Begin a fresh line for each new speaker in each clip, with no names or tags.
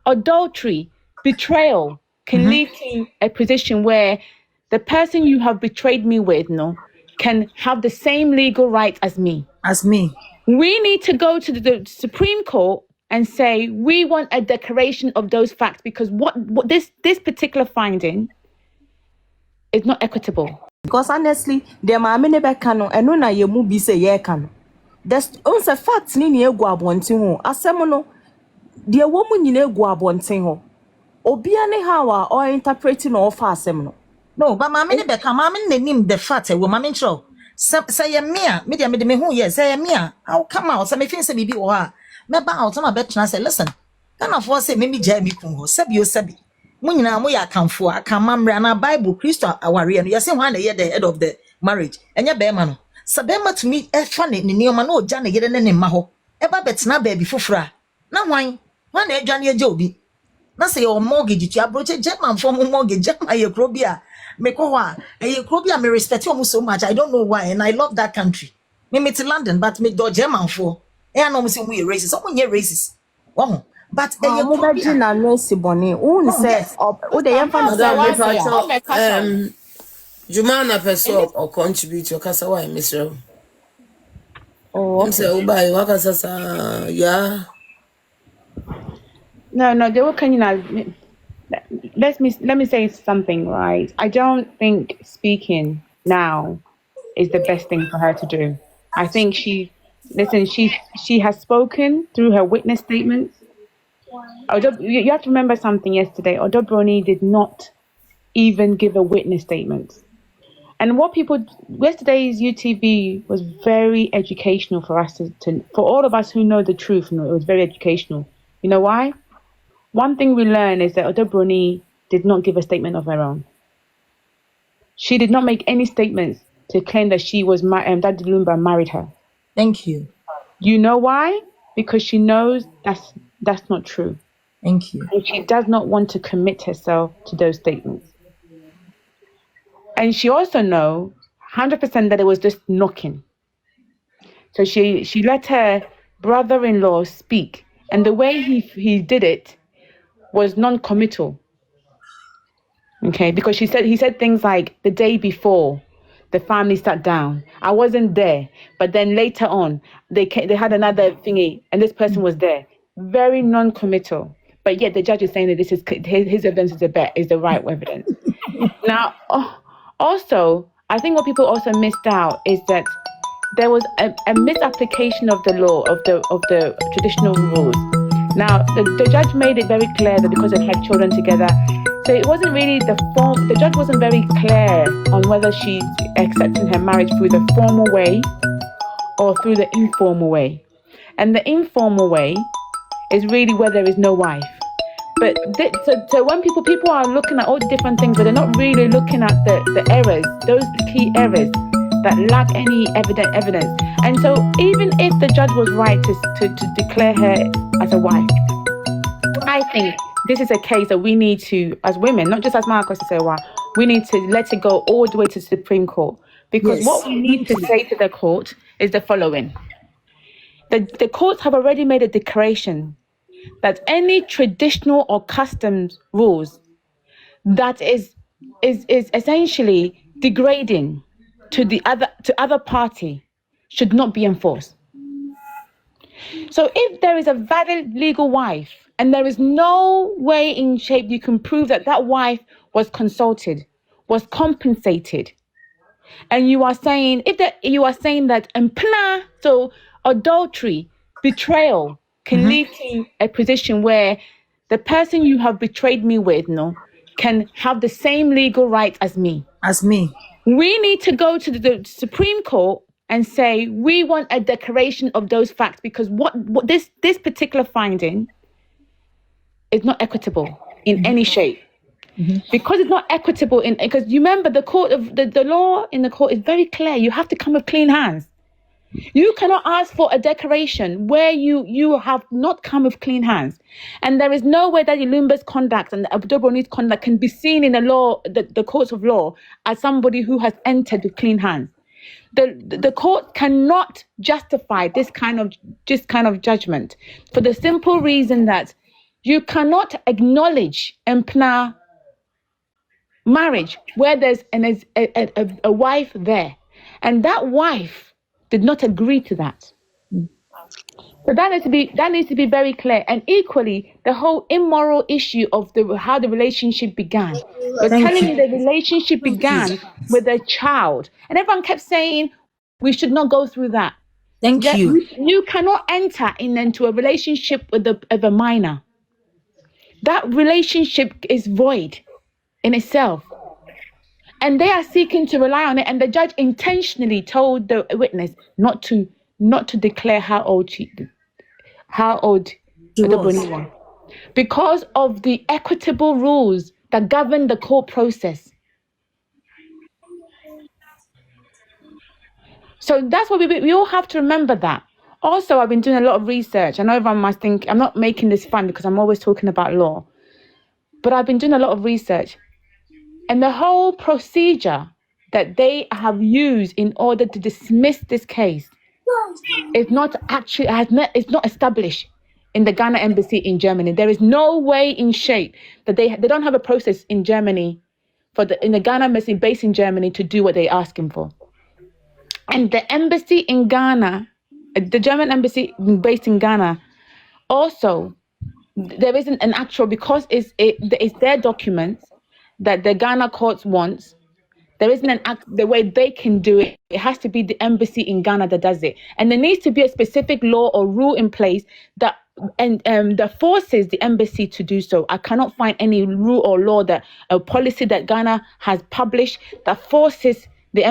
adultery, betrayal can lead to a position where the person you have betrayed me with, can have the same legal right as me. We need to go to the Supreme Court and say we want a declaration of those facts, because what this particular finding is not equitable.
Because honestly, the mama never can and no na yemu bi say ye can. There's also facts ni egu abonten ho. Asem no the woman nyina egu abonten ho. Obia ne how or interpreting or fa asem no.
No, but mama ne be ka mama ne nim the fact we mama nchro. Say ye mea, me de me hu ye say ye mea. How come out? Say me fin say bibi o ha. Me ba out na bet na say listen. Kana for say me gya mi kun ho. Sabi o sabi. Mo nyina mo ya kanfo aka mamre na Bible Christo aware no. Yesi hwan na ye the head of the marriage. Enya be ma no. Sa be ma to me e fa ne nioma na oja na yede ne ma ho. E ba bet na ba bi fofora. Na hwan na edwa na eja obi. Na say your mortgage to abroach German for mortgage German ye kro bia. Me ko wa e kro bia me respect you so much. I don't know why, and I love that country. Me to London, but me do German for. E no me say we racist. So we racist. Wow. But
e kro bia na no si boni. Who say o dey yan fa
Jumana person or contribute your kasa wa Mr.
Oh, okay.
So buy wakasa yeah.
No, they were let me say something, right? I don't think speaking now is the best thing for her to do. I think she has spoken through her witness statements. You have to remember something yesterday. Odobroni did not even give a witness statement. And yesterday's UTV was very educational for us for all of us who know the truth. It was very educational. You know why? One thing we learned is that Odobroni did not give a statement of her own. She did not make any statements to claim that that Lumba married her.
Thank you.
You know why? Because she knows that's not true.
Thank you.
And she does not want to commit herself to those statements. And she also knows 100% that it was just knocking. So she let her brother-in-law speak. And the way he did it was non-committal. Okay, because he said things like, the day before the family sat down, I wasn't there, but then later on they had another thingy and this person was there. Very non-committal. But yet the judge is saying that this is his evidence is the right evidence. Now, also, I think what people also missed out is that there was a misapplication of the law of the traditional rules. Now, the judge made it very clear that because they had children together, so it wasn't really the judge wasn't very clear on whether she's accepting her marriage through the formal way or through the informal way. And the informal way is really where there is no wife. But so when people are looking at all the different things, but they're not really looking at the errors, those key errors that lack any evidence. And so even if the judge was right to declare her as a wife, I think this is a case that we need to, as women, not just as Marcos to say, we need to let it go all the way to the Supreme Court. Because what we need to say to the court is the following. The courts have already made a declaration that any traditional or customs rules that is essentially degrading to the other party should not be enforced. So if there is a valid legal wife and there is no way in shape you can prove that wife was consulted, was compensated, and you are saying that so adultery, betrayal can lead to a position where the person you have betrayed me with can have the same legal right as me. We need to go to the Supreme Court and say we want a declaration of those facts, because what this particular finding is not equitable in any shape. Because it's not equitable because you remember the law in the court is very clear. You have to come with clean hands. You cannot ask for a declaration where you have not come with clean hands. And there is no way that Lumba's conduct and Odobroni's conduct can be seen in the courts of law as somebody who has entered with clean hands. The court cannot justify this kind of judgment for the simple reason that You cannot acknowledge empna marriage where there's a wife there, and that wife did not agree to that. So that needs to be very clear. And equally, the whole immoral issue of how the relationship began. You're telling me the relationship began with a child, and everyone kept saying we should not go through that.
Thank you.
You cannot enter into a relationship with a minor. That relationship is void in itself. And they are seeking to rely on it. And the judge intentionally told the witness not to declare how old
she
was, because of the equitable rules that govern the court process. So that's what we all have to remember that. Also, I've been doing a lot of research. I know everyone must think I'm not making this fun because I'm always talking about law, but I've been doing a lot of research. And the whole procedure that they have used in order to dismiss this case is not established in the Ghana embassy in Germany. There is no way in shape that they don't have a process in Germany in the Ghana embassy based in Germany to do what they're asking for. And the embassy in Ghana, the German embassy based in Ghana, also there isn't an actual, because it's their documents that the Ghana courts wants. There isn't the way they can do it. It has to be the embassy in Ghana that does it. And there needs to be a specific law or rule in place that forces the embassy to do so. I cannot find any rule or law, a policy that Ghana has published that forces the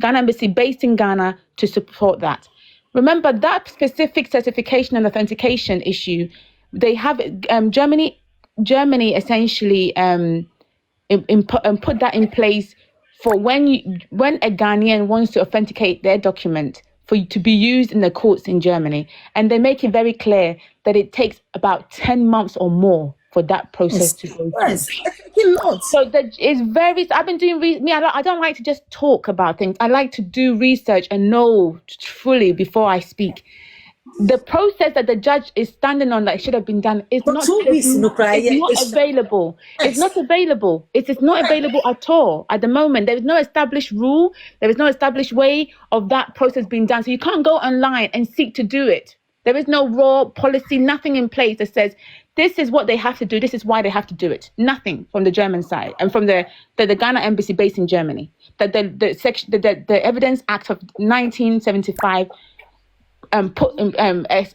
Ghana embassy based in Ghana to support that. Remember that specific certification and authentication issue, they have Germany essentially put that in place for when a Ghanaian wants to authenticate their document for you to be used in the courts in Germany. And they make it very clear that it takes about 10 months or more for that process to go through.
Yes.
So I've been doing, I don't like to just talk about things. I like to do research and know fully before I speak. The process that the judge is standing on that should have been done is not available. It's not available. It is not available at all at the moment. There is no established rule. There is no established way of that process being done. So you can't go online and seek to do it. There is no raw policy, nothing in place that says this is what they have to do. This is why they have to do it. Nothing from the German side and from the Ghana embassy based in Germany. That the Evidence Act of 1975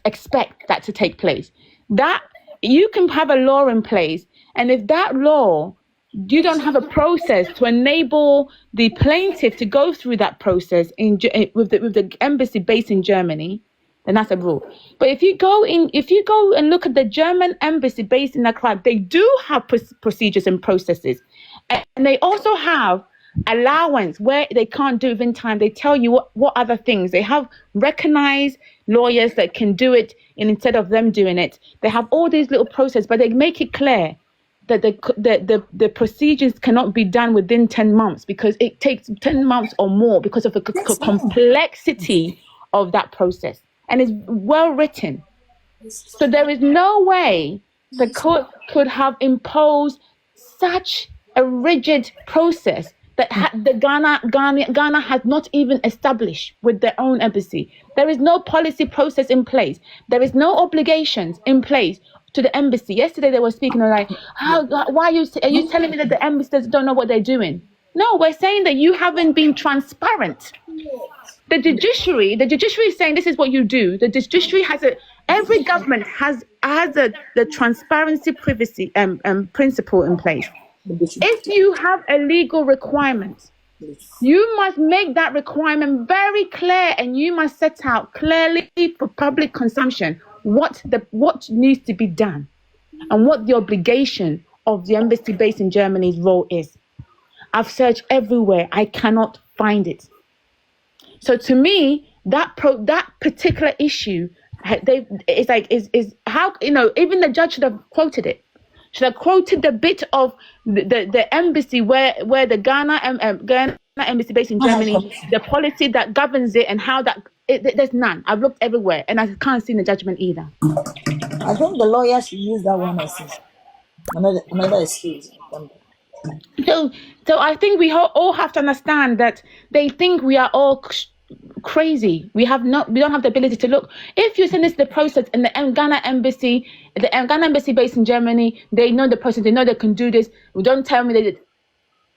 expect that to take place. That you can have a law in place, and if that law, you don't have a process to enable the plaintiff to go through that process with the embassy based in Germany, then that's a rule. But if you go and look at the German embassy based in Accra, they do have procedures and processes, and they also have allowance where they can't do it in time. They tell you what other things. They have recognized lawyers that can do it, and instead of them doing it, they have all these little processes, but they make it clear that the procedures cannot be done within 10 months because it takes 10 months or more because of the complexity of that process. And it's well written. So there is no way the court could have imposed such a rigid process that the Ghana has not even established with their own embassy. There is no policy process in place. There is no obligations in place to the embassy. Yesterday they were speaking like, why are you telling me that the embassies don't know what they're doing? No, we're saying that you haven't been transparent. The judiciary is saying this is what you do. The judiciary every government has the transparency privacy principle in place. If you have a legal requirement, you must make that requirement very clear, and you must set out clearly for public consumption what needs to be done and what the obligation of the embassy based in Germany's role is. I've searched everywhere. I cannot find it. So to me, that particular issue, is how, even the judge should have quoted it. Should have quoted the bit of the embassy where the Ghana embassy based in Germany, the policy that governs it and how that there's none. I've looked everywhere, and I can't see the judgment either.
I think the lawyer should use that one as another excuse.
So I think we all have to understand that they think we are all crazy. We don't have the ability to look. If you send this the process in the Ghana embassy, based in Germany, they know the process. They know they can do this. Don't tell me they did.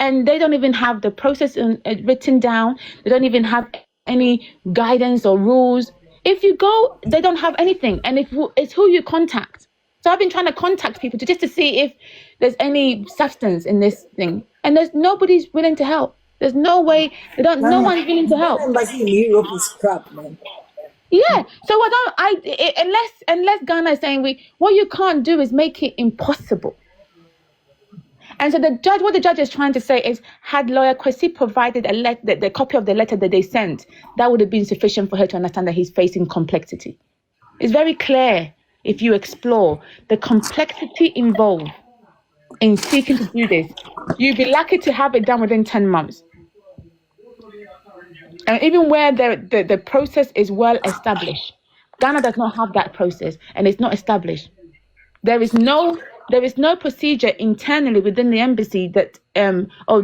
And they don't even have the process written down. They don't even have any guidance or rules. If you go, they don't have anything. And it's who you contact. So I've been trying to contact people just to see if there's any substance in this thing. And nobody's willing to help. There's no way. No one's willing to help.
Embassy in Europe is crap, man.
Yeah. So unless Ghana is saying what you can't do is make it impossible. And so what the judge is trying to say is, had lawyer Kusi provided the copy of the letter that they sent, that would have been sufficient for her to understand that he's facing complexity. It's very clear if you explore the complexity involved in seeking to do this. You'd be lucky to have it done within 10 months. And even where the process is well established, Ghana does not have that process, and it's not established. There is no procedure internally within the embassy that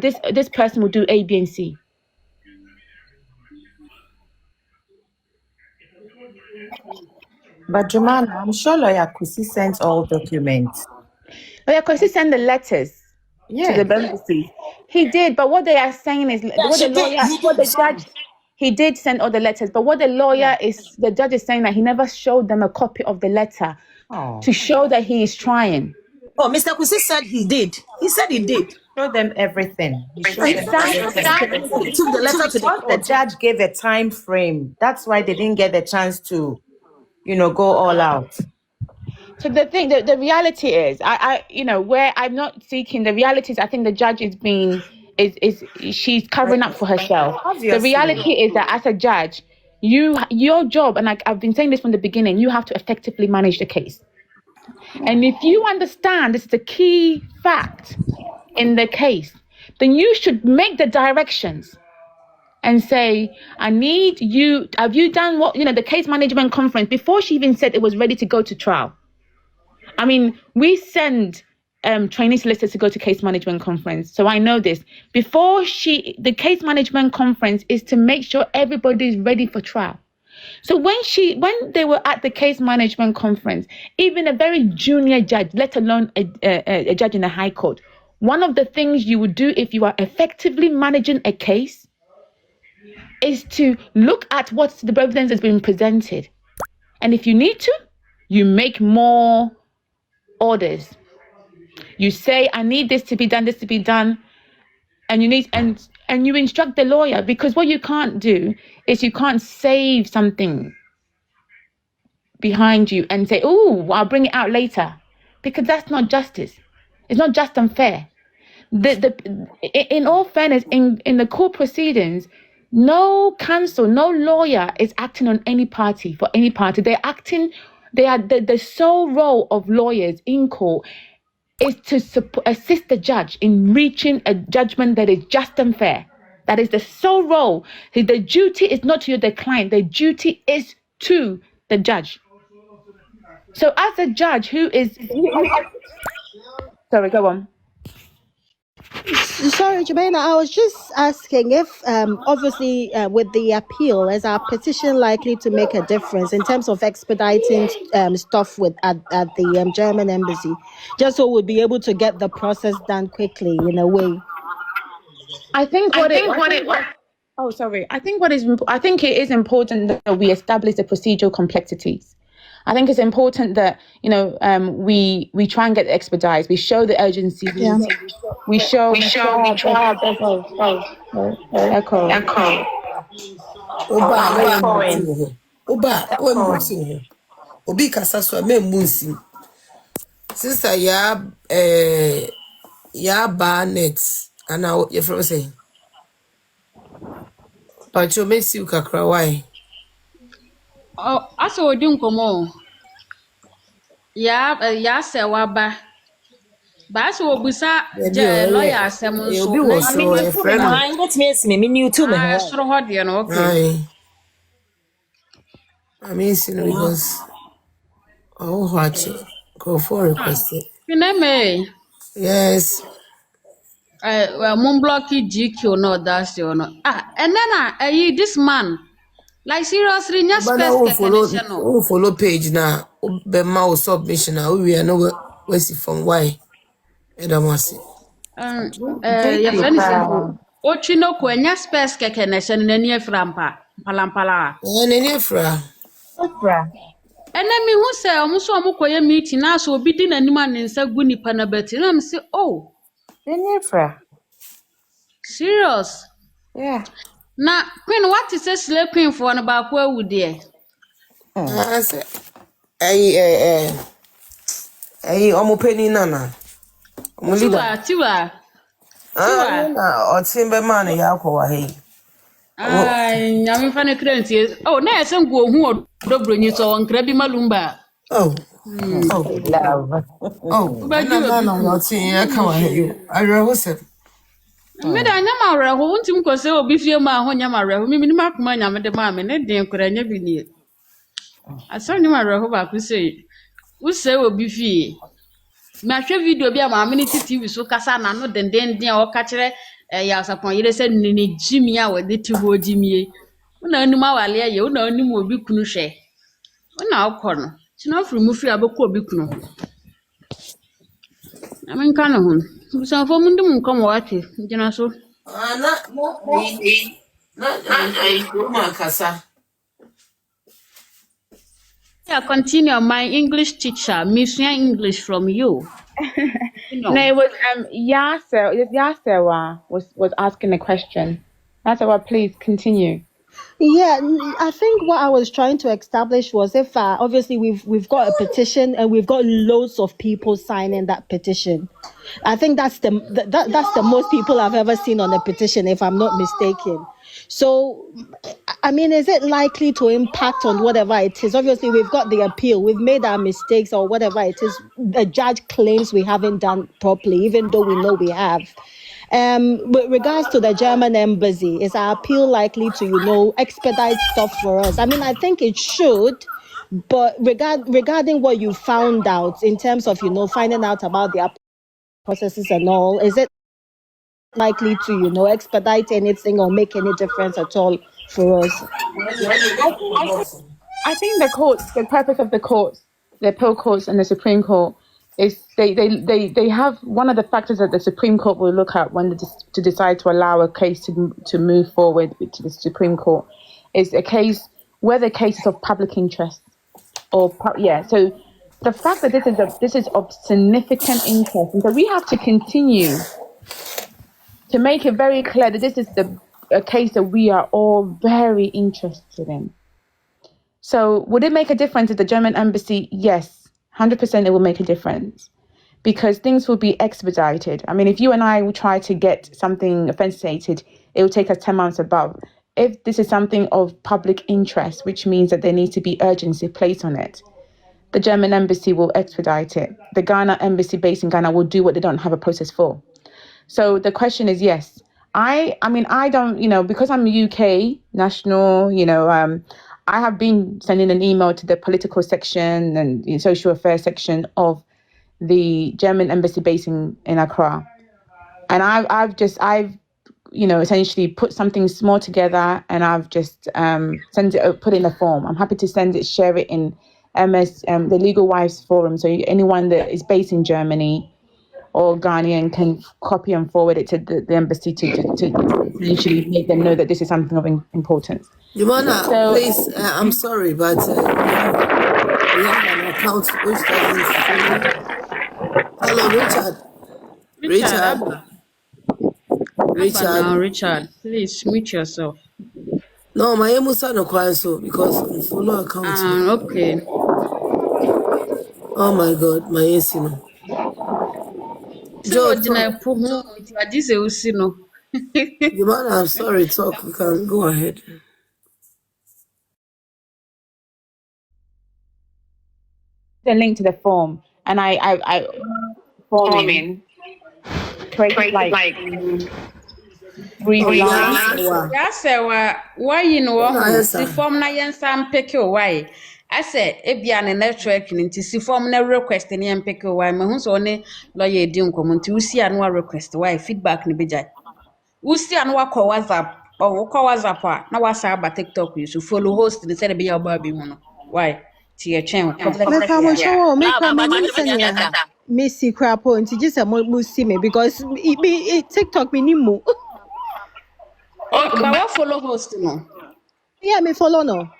this person will do A, B, and C.
But Jumana, I'm sure lawyer Kusi sent all documents.
Lawyer Kusi sent the letters to the embassy. He did, but what they are saying is he did send all the letters, but what the judge is saying that he never showed them a copy of the letter to show that he is trying.
Oh, Mr. Kusi said he did. He said he did.
Show them everything.
Exactly.
He took the letter to the court.
The judge gave a time frame. That's why they didn't get the chance to, go all out.
So the reality is, where I'm not seeking, the reality is, I think the judge she's covering up for herself.
Obviously.
The reality is that as a judge, your job, and I've been saying this from the beginning, you have to effectively manage the case. And if you understand this is the key fact in the case, then you should make the directions and say, I need you, have you done the case management conference before she even said it was ready to go to trial? I mean, we send trainee solicitors to go to case management conference. So I know this. The case management conference is to make sure everybody is ready for trial. So when they were at the case management conference, even a very junior judge, let alone a judge in the High Court, one of the things you would do if you are effectively managing a case is to look at what the evidence has been presented. And if you need to, you make more orders. You say, I need this to be done, and you instruct the lawyer, because what you can't do is you can't save something behind you and say, oh, I'll bring it out later, because that's not justice. It's not just and fair. In all fairness, in the court proceedings, no counsel, no lawyer is acting on any party for any party. The sole role of lawyers in court is to assist the judge in reaching a judgment that is just and fair. That is the sole role. The duty is not to the client. The duty is to the judge. So as a judge sorry, go on.
Sorry, Jermaine, I was just asking if, obviously, with the appeal, is our petition likely to make a difference in terms of expediting stuff at the German embassy, just so we'll be able to get the process done quickly in a way?
I think it is important that we establish the procedural complexities. I think it's important that we try and get expedited. We show the urgency.
Yeah.
We show.
Obi kasa so me munsim. Sister ya banet ana ye from say. Pacho mesi ukakra why?
Oh, aso odi nkomo. Ya se waba. Ba so obusa lawyer asem nso.
Obi was so friend.
Let me see me new too, man.
Soro ho de no, okay.
I mean, because oh, watch it. Go for request it.
Pineme.
Yes.
Mon blocky GQ no that's you no. And then this man, like seriously, just
But now
space keke no.
who follow page now. Be my submission now. We are no where's it from why? I don't want to see.
Your
JQ
friend is
pa.
Ochino kwenya space keke na shen nani frampa. Palampala.
And any fra.
Okra.
And then me who say almost so much meeting now so be din anyone in sa guni panabeti. And I'm say, oh,
Jennifer.
serious.
Yeah.
Now, Queen, what is a slave queen for an about where would there?
I said, hey, almost penny nana.
Tiwa.
Or timber man, Yako, hey.
Ay, I'm funny currency. Oh, now some go who are dobring so on crabby malumba.
Oh,
Love.
But you
no, not seeing I come here. I was it.
made a yamara who won't him cause so be fear my hon yamara, me mark my yam the mamma, and then could I never need. I saw you my rehoba could say, who say will be fee. My video be a mammy TV so casana, no then dear or catcher, yas upon you said Nini Jimmy hour, the two Jimmy. No, no, my you know, no more be crucial. Now, corner. She not remove free about Bikuno. I mean, Canahun. Some for Mundum come watch it, you know so.
Not me. Not I, Casa.
Yeah, continue. My English teacher, Miss English from you.
No, it was Yasser. Yasser was asking a question. Yasser, please continue.
Yeah, I think what I was trying to establish was if obviously we've got a petition and we've got loads of people signing that petition. I think that's that's the most people I've ever seen on a petition, if I'm not mistaken. So, I mean, is it likely to impact on whatever it is? Obviously, we've got the appeal. We've made our mistakes or whatever it is. The judge claims we haven't done properly, even though we know we have. With regards to the German embassy, is our appeal likely to, expedite stuff for us? I mean, I think it should, but regarding what you found out in terms of, finding out about their processes and all, is it likely to, expedite anything or make any difference at all for us?
I think the purpose of the courts, the appeal courts and the Supreme Court, is they have one of the factors that the Supreme Court will look at when to decide to allow a case to move forward to the Supreme Court is a case where the case is of public interest So the fact that this is of significant interest, and so we have to continue to make it very clear that this is a case that we are all very interested in. So would it make a difference at the German embassy? Yes, 100% it will make a difference because things will be expedited. I mean, if you and I will try to get something authenticated, it will take us 10 months above. If this is something of public interest, which means that there needs to be urgency placed on it, the German embassy will expedite it. The Ghana embassy based in Ghana will do what they don't have a process for. So the question is, yes. I mean, I don't, because I'm a UK national, I have been sending an email to the political section and the social affairs section of the German embassy based in Accra. And I've essentially put something small together and I've just sent it, put it in a form. I'm happy to send it, share it in the Legal Wives Forum. So anyone that is based in Germany or Ghanaian can copy and forward it to the embassy to essentially make them know that this is something of importance.
Jumana, please, I'm sorry, but we have an account which doesn't. Hello,
Richard, please mute yourself.
No, my emusa no so because follow account.
Okay.
Oh my God, my esino. Jumana, I'm sorry, talk. You can go ahead.
The link to the form, and I forming create like brief
Oh,
line.
yeah, so
Ya sɛ why you know
no,
ho
yes,
si
sir.
form na yɛnsa mpeke o why asɛ ebia ne network no nti si form na request ne yɛmpeke o why mahu sɛ ɔne lawyer edi nkɔmmɔ nti wosi a no request why feedback ne begya wosi a no wakɔ WhatsApp wokɔ WhatsApp a na wasa aba TikTok yi so follow host ne sɛ de bɛyɛ ɔba bi hu no why ti yɛtwɛn
Me pa mo show me
Love,
kwa me
but
nim
you
se
mean
ne
kasa.
me see crapo nti just mo see me because TikTok me ni mo.
ba wa follow host no
Yeah, me follow no.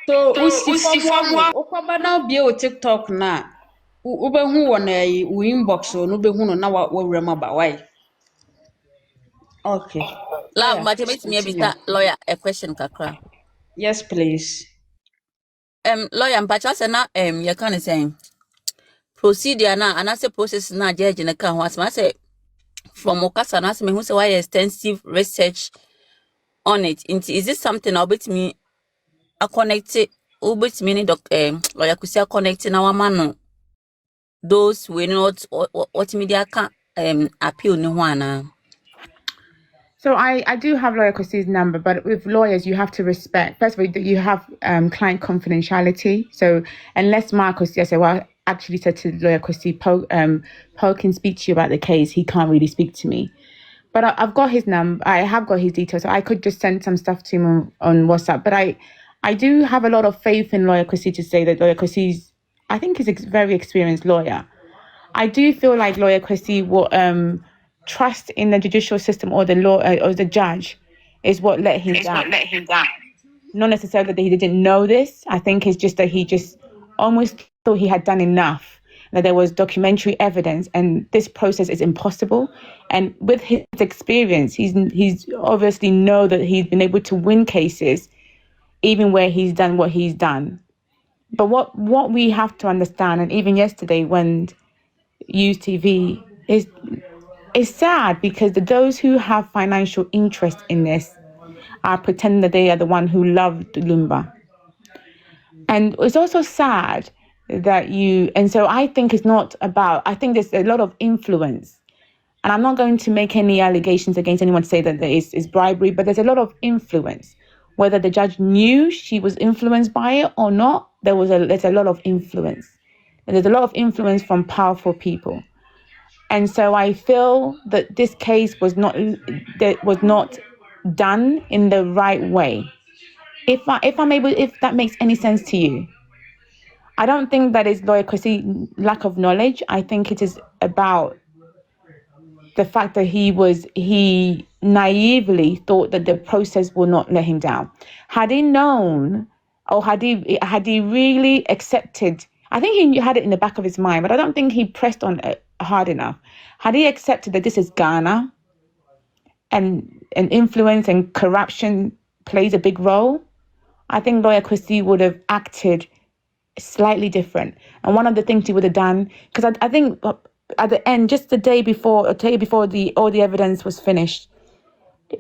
so wosi form wa wokɔba na obie o TikTok na wobɛhu wɔ na wo inbox o no wobɛhu no na wawura mu aba why okay
Love,
lawyer
but you
please
meet me
continue.
a lawyer a question kakra.
Yes please.
Lawyer, but just na you can say procedure na and I say process na judge na kan what I say from Okasa na say me who say why extensive research on it. Is this something I'll bet me a connect it ubet me ni doc lawyer Kusi connect na wa man those we not what media can appeal ni ho ana.
So I do have lawyer Kusi's number, but with lawyers you have to respect. First of all, you have client confidentiality. So unless Marcus, yes, well, actually said to lawyer Kusi, Paul can speak to you about the case. He can't really speak to me. But I've got his number. I have got his details. So I could just send some stuff to him on WhatsApp. But I do have a lot of faith in lawyer Kusi to say that lawyer Kusi's, I think, is a very experienced lawyer. I do feel like lawyer Kusi will trust in the judicial system or the law or the judge is what let him down. Not necessarily that he didn't know this. I think it's just that he just almost thought he had done enough, that there was documentary evidence, and this process is impossible. And with his experience, he's obviously know that he's been able to win cases, even where he's done what he's done. But what we have to understand, and even yesterday when UTV is. It's sad because those who have financial interest in this are pretending that they are the one who loved Lumba. And it's also sad that and so I think it's not about, I think there's a lot of influence. And I'm not going to make any allegations against anyone to say that there is bribery, but there's a lot of influence. Whether the judge knew she was influenced by it or not, there's a lot of influence. And there's a lot of influence from powerful people. And so I feel that this case was not done in the right way. If that makes any sense to you, I don't think that is lawyer Kusi lack of knowledge. I think it is about the fact that he naively thought that the process will not let him down. Had he known, or had he really accepted, I think he had it in the back of his mind, but I don't think he pressed on it hard enough. Had he accepted that this is Ghana and influence and corruption plays a big role, I think lawyer Kusi would have acted slightly different. And one of the things he would have done, because I think at the end, just the day before all the evidence was finished,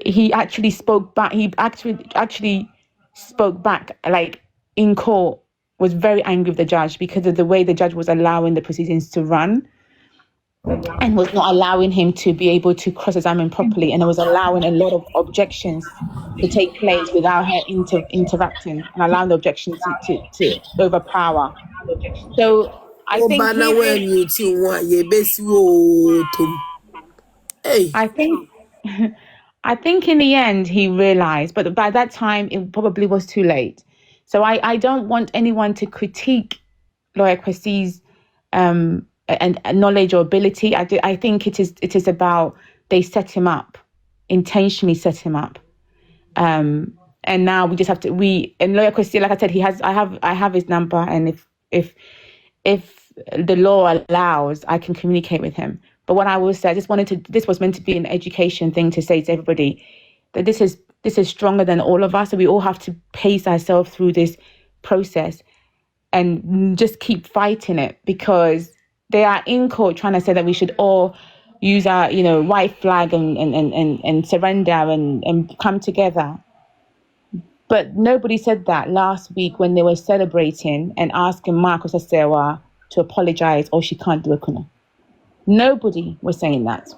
he actually spoke back. He actually spoke back, like in court, was very angry with the judge because of the way the judge was allowing the proceedings to run and was not allowing him to be able to cross-examine properly, and it was allowing a lot of objections to take place without her interacting and allowing the objections to overpower. So I think
Obana when you see one, ye besi wo tom. Hey,
I think I think in the end he realized, but by that time it probably was too late. So I don't want anyone to critique lawyer Kwesi's and knowledge or ability. I think it is about they set him up, intentionally set him up. And now we just have to and lawyer Kwesi, like I said, I have his number, and if the law allows, I can communicate with him. But what I will say, this was meant to be an education thing to say to everybody that this is stronger than all of us. So we all have to pace ourselves through this process and just keep fighting it, because they are in court trying to say that we should all use our, white flag and surrender and come together. But nobody said that last week when they were celebrating and asking Marcus Asewa to apologize, or she can't do a kuna. Nobody was saying that.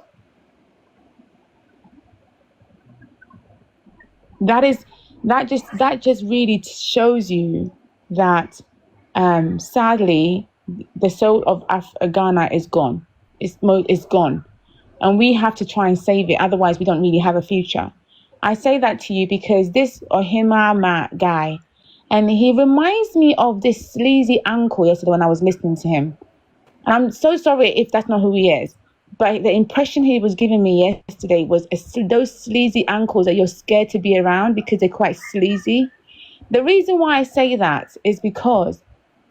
That just really shows you that sadly the soul of Ghana is gone. It's gone, and we have to try and save it. Otherwise, we don't really have a future. I say that to you because this Ohima guy, and he reminds me of this sleazy uncle yesterday when I was listening to him. And I'm so sorry if that's not who he is. But the impression he was giving me yesterday was those sleazy uncles that you're scared to be around because they're quite sleazy. The reason why I say that is because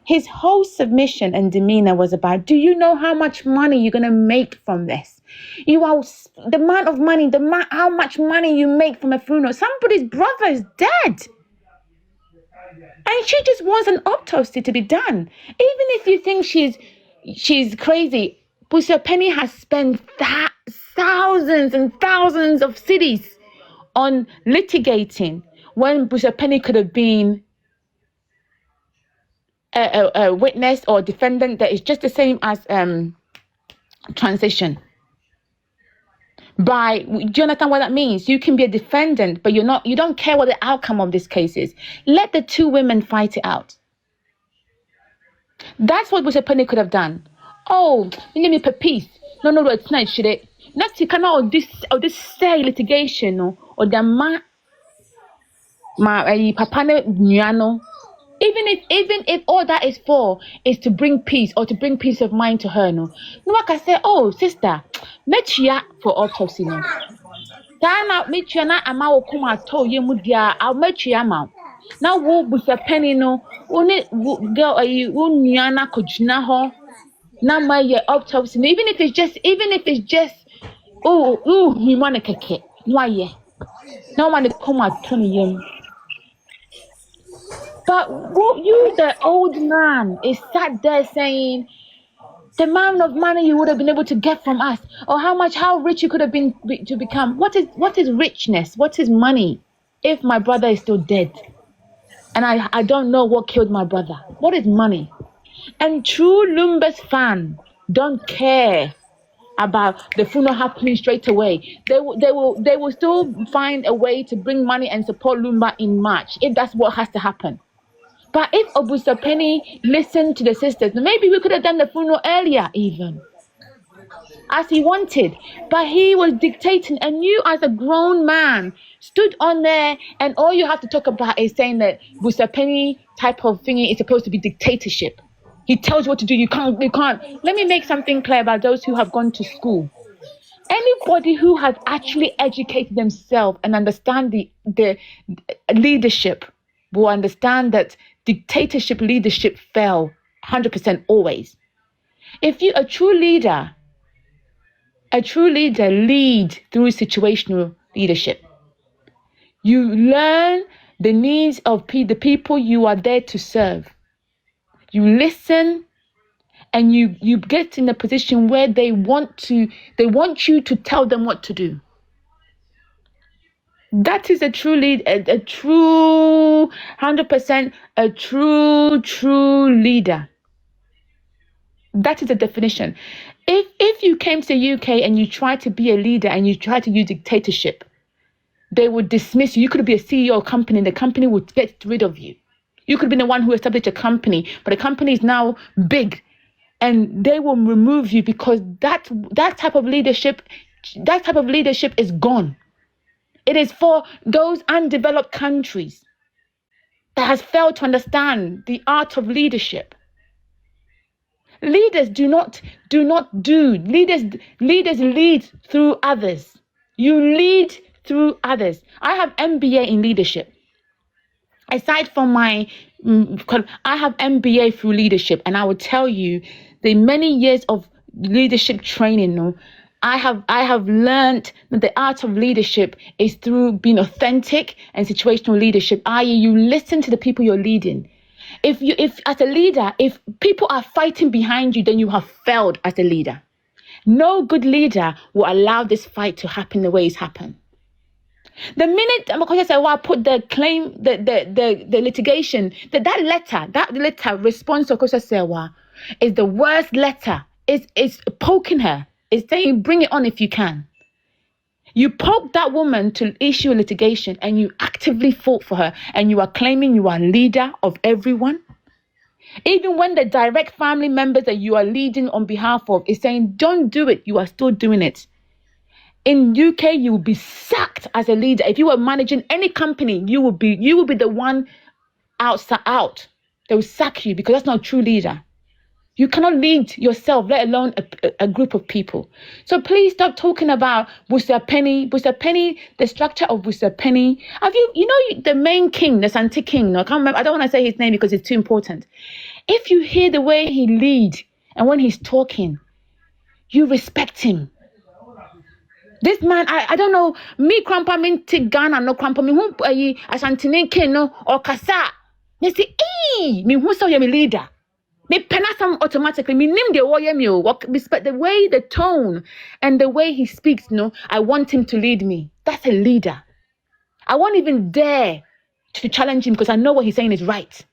his whole submission and demeanor was about, do you know how much money you're going to make from this? You are the amount of money, how much money you make from a funeral. Somebody's brother is dead. And she just wants an autopsy to be done. Even if you think she's crazy, Busia Penny has spent thousands and thousands of cedis on litigating when Busia Penny could have been a witness or defendant that is just the same as transition. Do you understand what that means? You can be a defendant, but you don't care what the outcome of this case is. Let the two women fight it out. That's what Busia Penny could have done. Oh, you need me for peace. No, it's not, should it? Not you cannot this say litigation or the papa nyano. Even if all that is for is to bring peace or to bring peace of mind to her, no one can say, oh sister, met you for autopsy no. Now meet you na ama wo kuma to ye mu dia, I'll met you ama. Now wo Busia Penny no, only girl wo nyana kojina ho. Na my autopsy, even if it's just we want to keke. Why yeah? No one to come at 20 years. But what you, the old man, is sat there saying the amount of money you would have been able to get from us, or how rich you could have been to become. What is richness? What is money? If my brother is still dead, and I don't know what killed my brother. What is money? And true Lumba's fan don't care about the funeral happening straight away. They will still find a way to bring money and support Lumba in March if that's what has to happen. But if Busia Penny listened to the sisters, maybe we could have done the funeral earlier even, as he wanted. But he was dictating, and you as a grown man stood on there, and all you have to talk about is saying that Busia Penny type of thingy is supposed to be dictatorship. He tells you what to do. You can't. Let me make something clear about those who have gone to school. Anybody who has actually educated themselves and understand the leadership will understand that dictatorship leadership fail 100% always. If you a true leader lead through situational leadership. You learn the needs of the people you are there to serve. You listen, and you get in a position where they want you to tell them what to do. That is a true lead, a true 100%, a true leader. That is the definition. If you came to the UK and you tried to be a leader and you tried to use dictatorship, they would dismiss you. You could be a CEO of a company, and the company would get rid of you. You could have been the one who established a company, but the company is now big, and they will remove you because that type of leadership is gone. It is for those undeveloped countries that has failed to understand the art of leadership. Leaders leaders lead through others. You lead through others. I have MBA in leadership. Aside from I have MBA through leadership, and I will tell you the many years of leadership training. I have learned that the art of leadership is through being authentic and situational leadership, i.e. you listen to the people you're leading. If as a leader, if people are fighting behind you, then you have failed as a leader. No good leader will allow this fight to happen the way it's happened. The minute I put the claim, the litigation, that letter response to Kosa is the worst letter. It's poking her. It's saying, bring it on if you can. You poked that woman to issue a litigation and you actively fought for her and you are claiming you are leader of everyone. Even when the direct family members that you are leading on behalf of is saying, don't do it, you are still doing it. In UK, you will be sacked as a leader. If you were managing any company, you will be the one out. They will sack you because that's not a true leader. You cannot lead yourself, let alone a group of people. So please stop talking about Busa Penny, the structure of Busa Penny. Have you the main king, the Santi king? No, I can't remember. I don't want to say his name because it's too important. If you hear the way he leads and when he's talking, you respect him. This man, I don't know. Me grandpa mean take Ghana no grandpa me who Asantine king no or Kasa. Me say, me who saw your leader. Me penasam automatically. Me name the warrior me respect the way, the tone, and the way he speaks. No, I want him to lead me. That's a leader. I won't even dare to challenge him because I know what he's saying is right.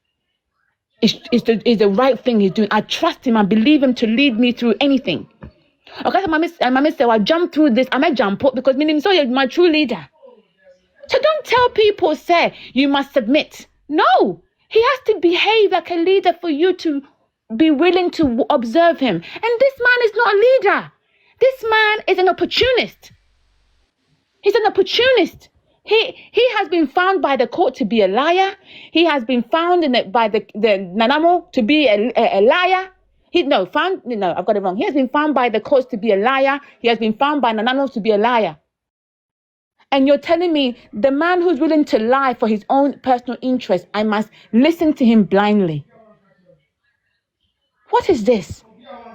It's the right thing he's doing. I trust him. I believe him to lead me through anything. Okay, so my say, I jump through this. I might jump up because meaning so you're my true leader. So don't tell people, say, you must submit. No, he has to behave like a leader for you to be willing to observe him. And this man is not a leader. This man is an opportunist. He's an opportunist. He has been found by the court to be a liar. He has been found by the Nanamo to be a liar. I've got it wrong. He has been found by the courts to be a liar. He has been found by Nanamo to be a liar. And you're telling me the man who's willing to lie for his own personal interest, I must listen to him blindly. What is this?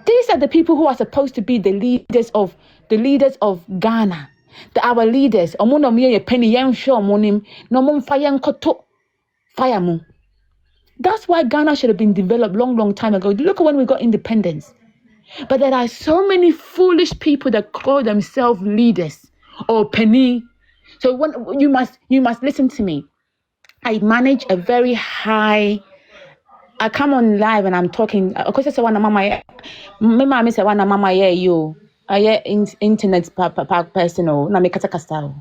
These are the people who are supposed to be the leaders of Ghana. Our leaders. That's why Ghana should have been developed long time ago. Look at when we got independence. But there are so many foolish people that call themselves leaders or penny. So when you must listen to me. I manage a very high. I come on live and I'm talking. Of course, I say one mama. Mama say one mama. Yeah, you. I internet personal. Na me kata kasta.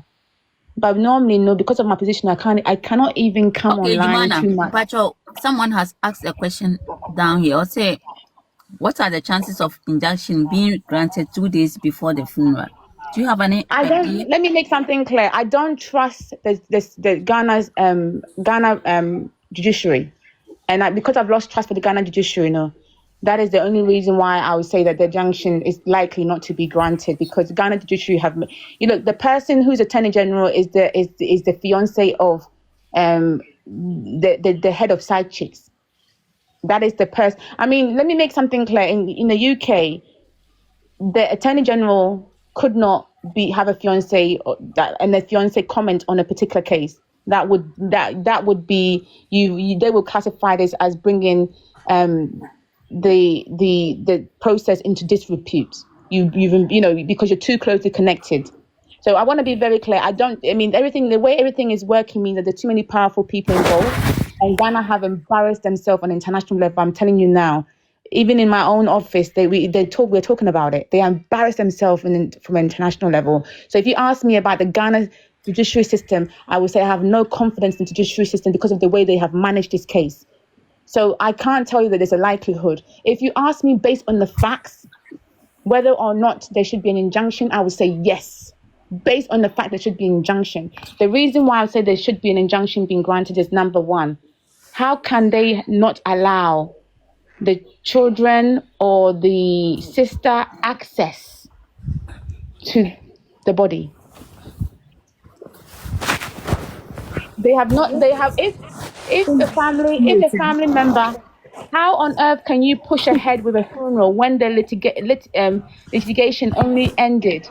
But normally, no, because of my position, I cannot even come online
Jumana,
too much.
Pacho, someone has asked a question down here. Or say, what are the chances of injunction being granted 2 days before the funeral? Do you have any idea?
Let me make something clear. I don't trust the Ghana judiciary, and because I've lost trust for the Ghana judiciary, that is the only reason why I would say that the injunction is likely not to be granted, because Ghana judiciary have, the person who's Attorney General is the fiance of the head of side chicks. That is the person. I mean, let me make something clear. In the UK, the Attorney General could not have a fiance and the fiance comment on a particular case. That would be they will classify this as bringing the process into disrepute. Because you're too closely connected. So I want to be very clear. The way everything is working means that there are too many powerful people involved, and Ghana have embarrassed themselves on an international level. I'm telling you now. Even in my own office, we're talking about it. They embarrass themselves from an international level. So if you ask me about the Ghana judiciary system, I would say I have no confidence in the judiciary system because of the way they have managed this case. So I can't tell you that there's a likelihood. If you ask me based on the facts, whether or not there should be an injunction, I would say yes. Based on the fact there should be an injunction. The reason why I would say there should be an injunction being granted is, number one, how can they not allow the children or the sister access to the body? If a family member, how on earth can you push ahead with a funeral when the litigation only ended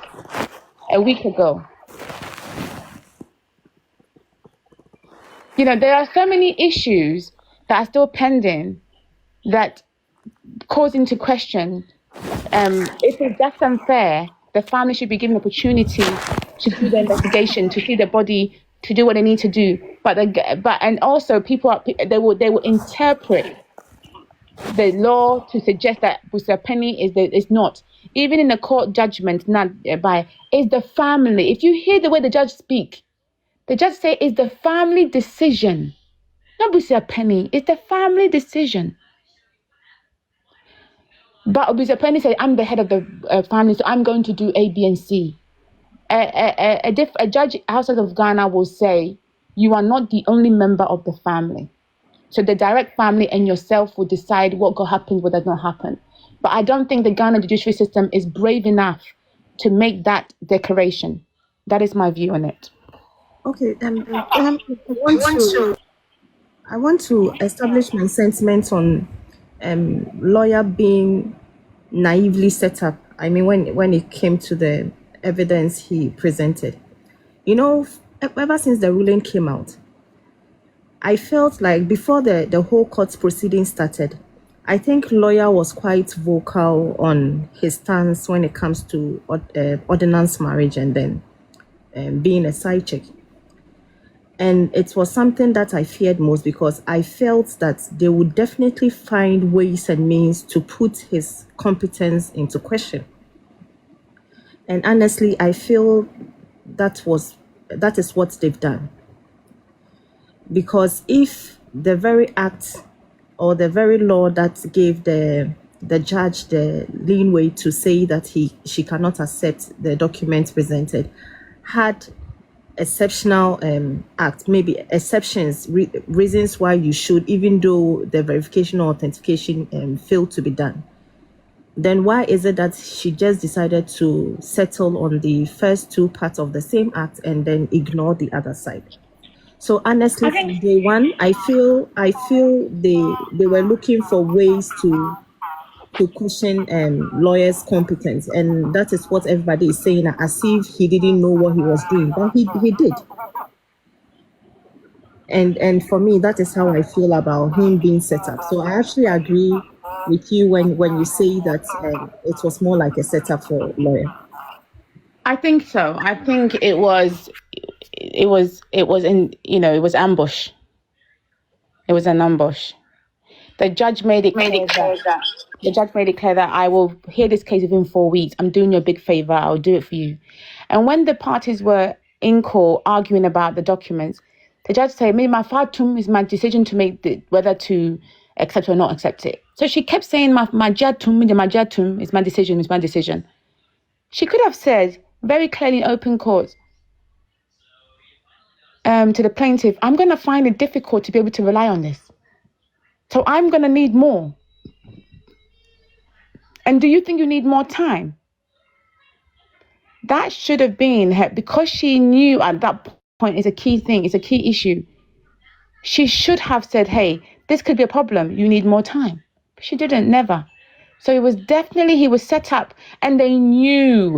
a week ago? There are so many issues that are still pending that calls into question if it's just unfair. The family should be given the opportunity to do the investigation, to see the body, to do what they need to do. And also they will interpret the law to suggest that Busa Penny is not. even in a court judgment, not by, is the family. If you hear the way the judge speak, the judge say it's the family decision. Not Busia Penny, it's the family decision. But Busia Penny said, I'm the head of the family, so I'm going to do A, B, and C. A judge outside of Ghana will say, you are not the only member of the family. So the direct family and yourself will decide what will happen, what does not happen. But I don't think the Ghana judiciary system is brave enough to make that declaration. That is my view on it.
Okay, I want to establish my sentiments on lawyer being naively set up. I mean, when it came to the evidence he presented, you know, ever since the ruling came out, I felt like before the whole court proceeding started, I think lawyer was quite vocal on his stance when it comes to ordinance marriage and then being a side chick. And it was something that I feared most because I felt that they would definitely find ways and means to put his competence into question. And honestly, I feel that is what they've done. Because if the very act or the very law that gave the judge the leeway to say that she cannot accept the documents presented had exceptional act, maybe exceptions, reasons why you should, even though the verification or authentication failed to be done, then why is it that she just decided to settle on the first two parts of the same act and then ignore the other side? So honestly, from day one, I feel they were looking for ways to question lawyers' competence, and that is what everybody is saying, as if he didn't know what he was doing, but he did. And for me, that is how I feel about him being set up. So I actually agree with you when you say that it was more like a setup for lawyer.
I think so. I think it was ambush. It was an ambush. The judge made it clear that I will hear this case within 4 weeks. I'm doing you a big favor. I'll do it for you. And when the parties were in court arguing about the documents, the judge said, "Me, my fatum is my decision to make whether to accept or not accept it." So she kept saying, "My jatum is my decision. It's my decision." She could have said very clearly in open court to the plaintiff, "I'm going to find it difficult to be able to rely on this. So I'm going to need more. And do you think you need more time?" That should have been her, because she knew at that point it's a key thing, it's a key issue. She should have said, "Hey, this could be a problem. You need more time." But she didn't, never. So it was definitely, he was set up and they knew